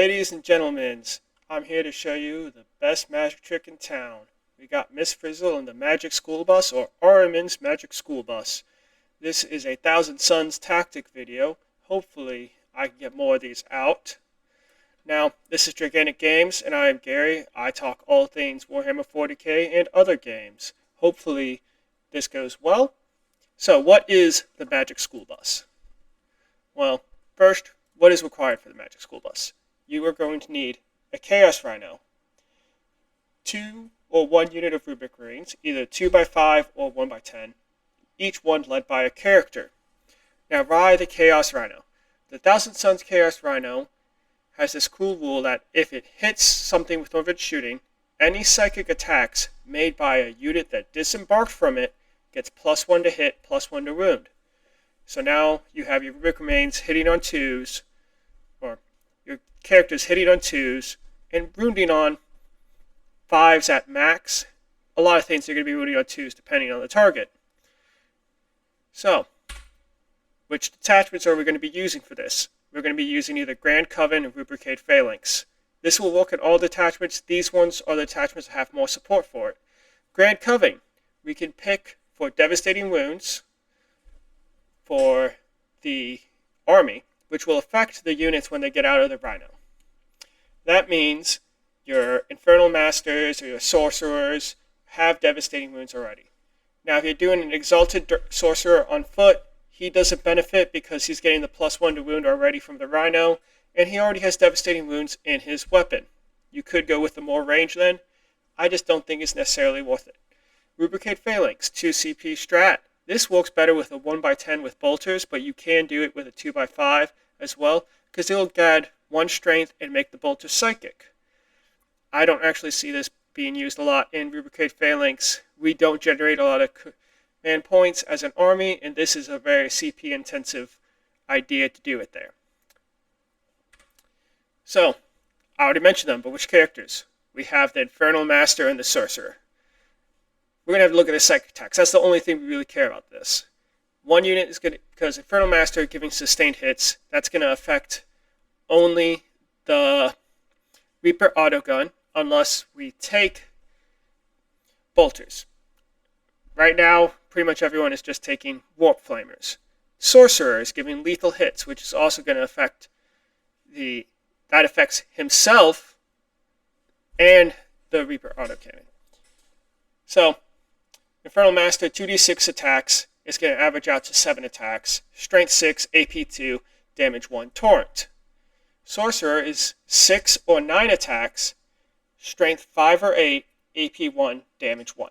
Ladies and gentlemen, I'm here to show you the best magic trick in town. We got Miss Frizzle and the Magic School Bus, or Ahriman's Magic School Bus. This is a Thousand Suns tactic video. Hopefully I can get more of these out. Now, this is Draganic Games, and I am Gary. I talk all things Warhammer 40k and other games. Hopefully this goes well. So, what is the Magic School Bus? Well, first, what is required for the Magic School Bus? You are going to need a Chaos Rhino, 2 or 1 unit of Rubric Marines, either 2x5 or 1x10, each one led by a character. Now, why the Chaos Rhino? The Thousand Suns Chaos Rhino has this cool rule that if it hits something with one of its shooting, any psychic attacks made by a unit that disembarked from it gets +1 to hit, +1 to wound. So now you have your Rubric Remains hitting on 2s, or your characters hitting on 2s, and wounding on 5s at max. A lot of things are going to be wounding on 2s depending on the target. So, which detachments are we going to be using for this? We're going to be using either Grand Coven or Rubricate Phalanx. This will work at all detachments. These ones are the detachments that have more support for it. Grand Coven, we can pick for Devastating Wounds for the army, which will affect the units when they get out of the Rhino. That means your Infernal Masters or your Sorcerers have Devastating Wounds already. Now, if you're doing an Exalted Sorcerer on foot, he doesn't benefit because he's getting the +1 to wound already from the Rhino, and he already has Devastating Wounds in his weapon. You could go with the more range then. I just don't think it's necessarily worth it. Rubricate Phalanx, 2 CP strat. This works better with a 1x10 with bolters, but you can do it with a 2x5 as well, because it'll add 1 strength and make the bolter psychic. I don't actually see this being used a lot in Rubricate Phalanx. We don't generate a lot of command points as an army, and this is a very CP intensive idea to do it there. So, I already mentioned them, but which characters? We have the Infernal Master and the Sorcerer. We're going to have to look at the psychic attacks. That's the only thing we really care about this. One unit is going to, because Infernal Master giving sustained hits, that's going to affect only the Reaper autogun, unless we take bolters. Right now, pretty much everyone is just taking Warp Flamers. Sorcerer is giving lethal hits, which is also going to affect that affects himself and the Reaper autocannon. So, Infernal Master, 2d6 attacks, is going to average out to 7 attacks, Strength 6, AP 2, Damage 1 Torrent. Sorcerer is 6 or 9 attacks, Strength 5 or 8, AP 1, Damage 1.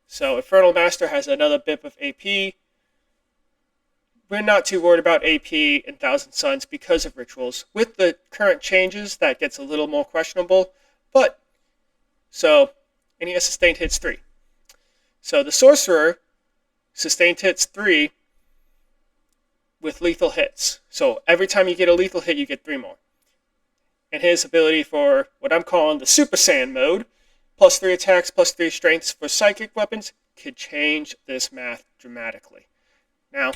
So Infernal Master has another bit of AP. We're not too worried about AP in Thousand Suns because of rituals. With the current changes, that gets a little more questionable. And he has sustained hits 3. So the Sorcerer sustained hits 3 with lethal hits. So every time you get a lethal hit, you get 3 more. And his ability for what I'm calling the Super Saiyan mode, +3 attacks, +3 strengths for psychic weapons, could change this math dramatically. Now,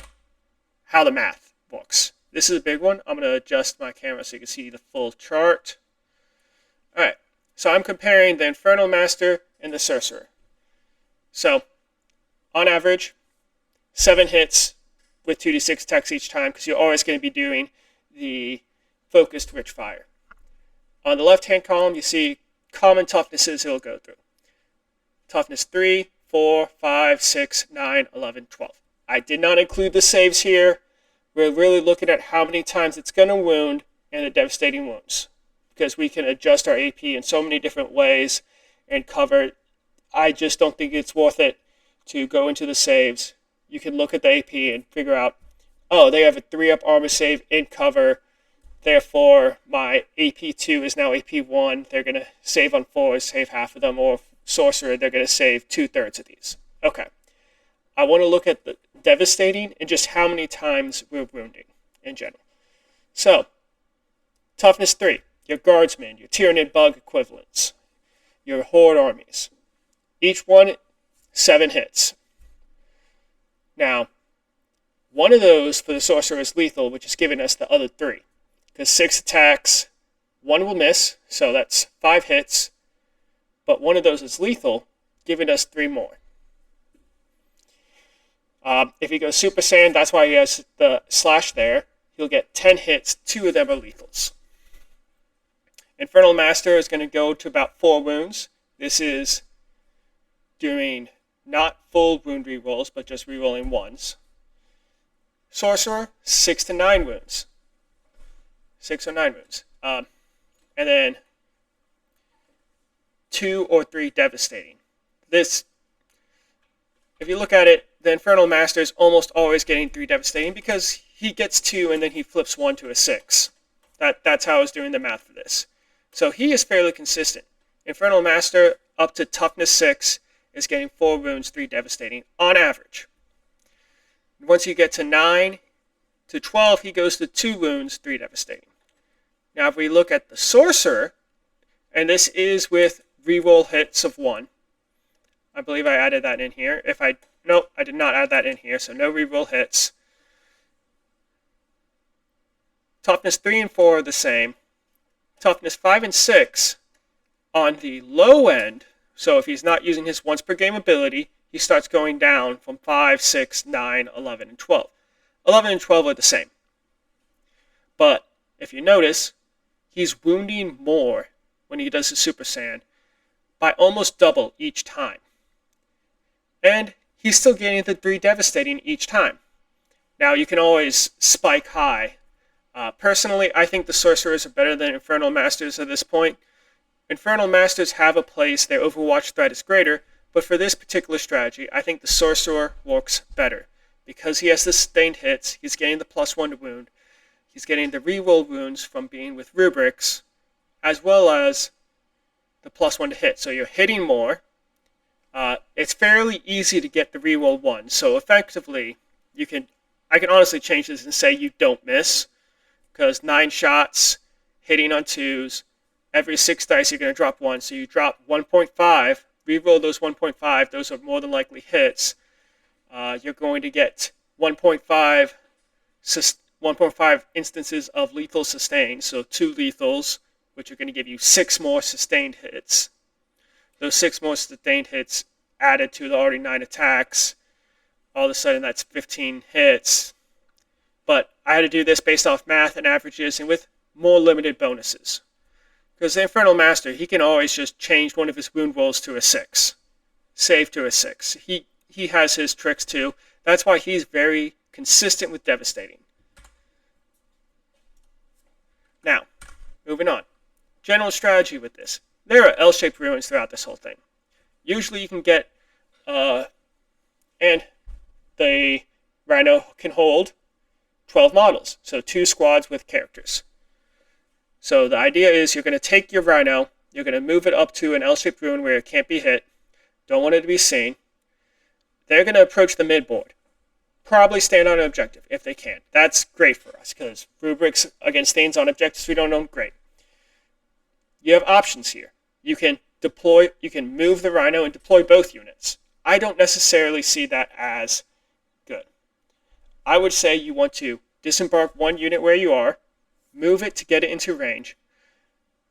how the math works. This is a big one. I'm going to adjust my camera so you can see the full chart. Alright, so I'm comparing the Infernal Master and the Sorcerer. So, on average, 7 hits with 2d6 attacks each time, because you're always going to be doing the focused rich fire. On the left-hand column, you see common toughnesses it'll go through. Toughness 3, 4, 5, 6, 9, 11, 12. I did not include the saves here. We're really looking at how many times it's going to wound and the devastating wounds, because we can adjust our AP in so many different ways and cover. I just don't think it's worth it to go into the saves. You can look at the AP and figure out, oh, they have a 3-up armor save in cover, therefore my AP2 is now AP1. They're going to save on 4s, save half of them, or Sorcerer, they're going to save 2/3 of these. Okay. I want to look at the devastating and just how many times we're wounding in general. So, toughness 3, your guardsmen, your Tyrannid bug equivalents, your horde armies. Each one, 7 hits. Now, one of those for the Sorcerer is lethal, which is giving us the other 3. Because 6 attacks One will miss, so that's 5 hits, but one of those is lethal, giving us 3 more. If he goes Super Saiyan, that's why he has the slash there. He'll get 10 hits, 2 of them are lethals. Infernal Master is going to go to about 4 wounds. This is doing not full wound rerolls, but just rerolling ones. Sorcerer, 6 to 9 wounds. 6 or 9 wounds. And then 2 or 3 devastating. This, if you look at it, the Infernal Master is almost always getting 3 devastating because he gets 2 and then he flips 1 to a 6. That's how I was doing the math for this. So he is fairly consistent. Infernal Master up to toughness 6 is getting 4 wounds, 3 devastating on average. Once you get to 9 to 12, he goes to 2 wounds, 3 devastating. Now if we look at the Sorcerer, and this is with reroll hits of 1. I believe I added that in here. Nope, I did not add that in here, so no reroll hits. Toughness 3 and 4 are the same. Toughness 5 and 6 on the low end, so if he's not using his once per game ability, he starts going down from 5, 6, 9, 11, and 12. 11 and 12 are the same. But if you notice, he's wounding more when he does the Super Saiyan by almost double each time. And he's still getting the 3 devastating each time. Now you can always spike high. Personally, I think the Sorcerers are better than Infernal Masters at this point. Infernal Masters have a place, their Overwatch threat is greater, but for this particular strategy, I think the Sorcerer works better. Because he has the sustained hits, he's getting the +1 to wound, he's getting the reroll wounds from being with rubrics, as well as the +1 to hit. So you're hitting more. It's fairly easy to get the reroll 1, so effectively, I can honestly change this and say you don't miss, because 9 shots, hitting on 2s, every 6 dice you're going to drop 1, so you drop 1.5, reroll those 1.5, those are more than likely hits. You're going to get 1.5 instances of lethal sustain, so 2 lethals, which are going to give you 6 more sustained hits. Those 6 more sustained hits added to the already 9 attacks, all of a sudden that's 15 hits. But I had to do this based off math and averages and with more limited bonuses. Because the Infernal Master, he can always just change one of his wound rolls to a 6. Save to a 6. He has his tricks too. That's why he's very consistent with devastating. Now, moving on. General strategy with this. There are L-shaped ruins throughout this whole thing. Usually you can get, and the Rhino can hold 12 models, so 2 squads with characters. So the idea is you're going to take your Rhino, you're going to move it up to an L-shaped ruin where it can't be hit, don't want it to be seen. They're going to approach the mid-board. Probably stand on an objective if they can. That's great for us, because rubrics against things on objectives we don't know, great. You have options here. You can move the Rhino and deploy both units. I don't necessarily see that as good. I would say you want to disembark one unit where you are, move it to get it into range,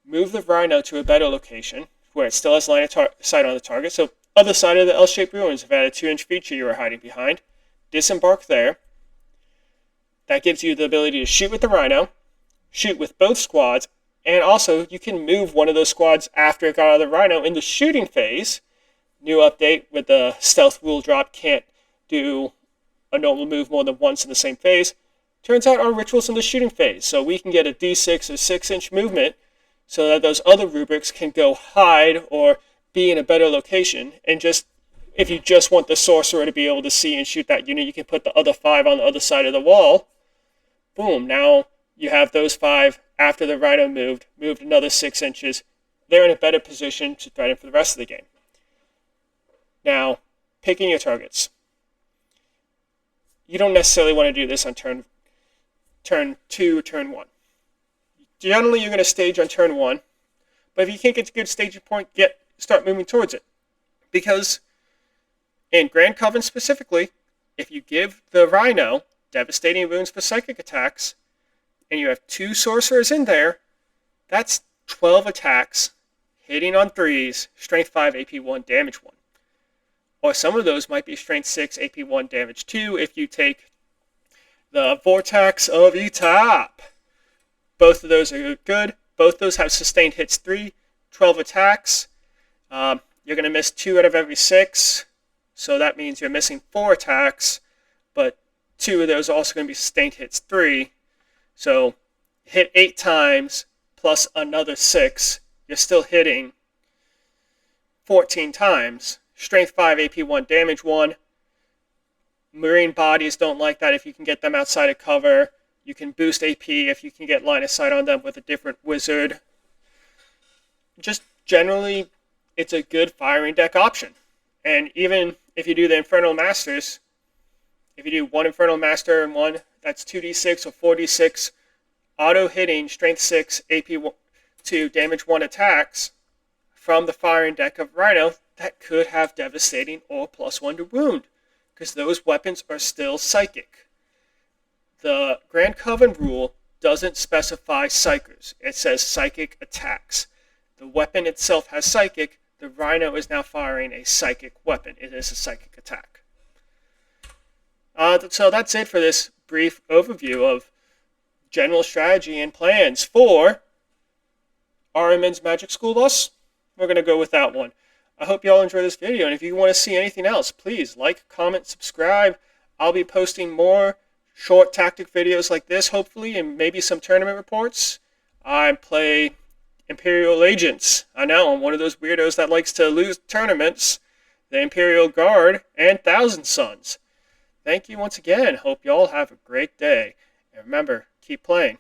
move the Rhino to a better location where it still has line of sight on the target. So other side of the L-shaped ruins, have had a 2-inch feature you were hiding behind. Disembark there. That gives you the ability to shoot with the Rhino, shoot with both squads, and also you can move one of those squads after it got out of the Rhino in the shooting phase. New update with the stealth rule drop, can't do a normal move more than once in the same phase. Turns out our ritual's in the shooting phase, so we can get a D6 or 6-inch movement so that those other rubrics can go hide or be in a better location. And just, if you just want the sorcerer to be able to see and shoot that unit, you can put the other 5 on the other side of the wall. Boom, now you have those 5 after the Rhino moved another 6 inches. They're in a better position to threaten for the rest of the game. Now, picking your targets. You don't necessarily want to do this on turn 2 or turn 1. Generally, you're going to stage on turn 1, but if you can't get to a good staging point, start moving towards it. Because in Grand Coven specifically, if you give the Rhino devastating wounds for psychic attacks, and you have 2 sorcerers in there, that's 12 attacks, hitting on 3s, strength 5, AP 1, damage 1. Or some of those might be strength 6, AP 1, damage 2 if you take the Vortex of Etap. Both of those are good. Both those have sustained hits 3, 12 attacks. You're going to miss 2 out of every 6. So that means you're missing 4 attacks, but 2 of those are also going to be sustained hits 3. So hit 8 times plus another 6. You're still hitting 14 times. Strength 5, AP 1, damage 1. Marine bodies don't like that if you can get them outside of cover. You can boost AP if you can get line of sight on them with a different wizard. Just generally, it's a good firing deck option. And even if you do the Infernal Masters, if you do 1 Infernal Master and 1, that's 2d6 or 4d6 auto-hitting strength 6, AP 2, damage 1 attacks from the firing deck of Rhino, that could have devastating or +1 to wound, because those weapons are still psychic. The Grand Coven rule doesn't specify psychers. It says psychic attacks. The weapon itself has psychic. The Rhino is now firing a psychic weapon. It is a psychic attack. So that's it for this brief overview of general strategy and plans for Ahriman's Magic School Bus. We're going to go with that one. I hope you all enjoy this video, and if you want to see anything else, please like, comment, subscribe. I'll be posting more short tactic videos like this, hopefully, and maybe some tournament reports. I play Imperial Agents. I know, I'm one of those weirdos that likes to lose tournaments. The Imperial Guard and Thousand Sons. Thank you once again. Hope you all have a great day. And remember, keep playing.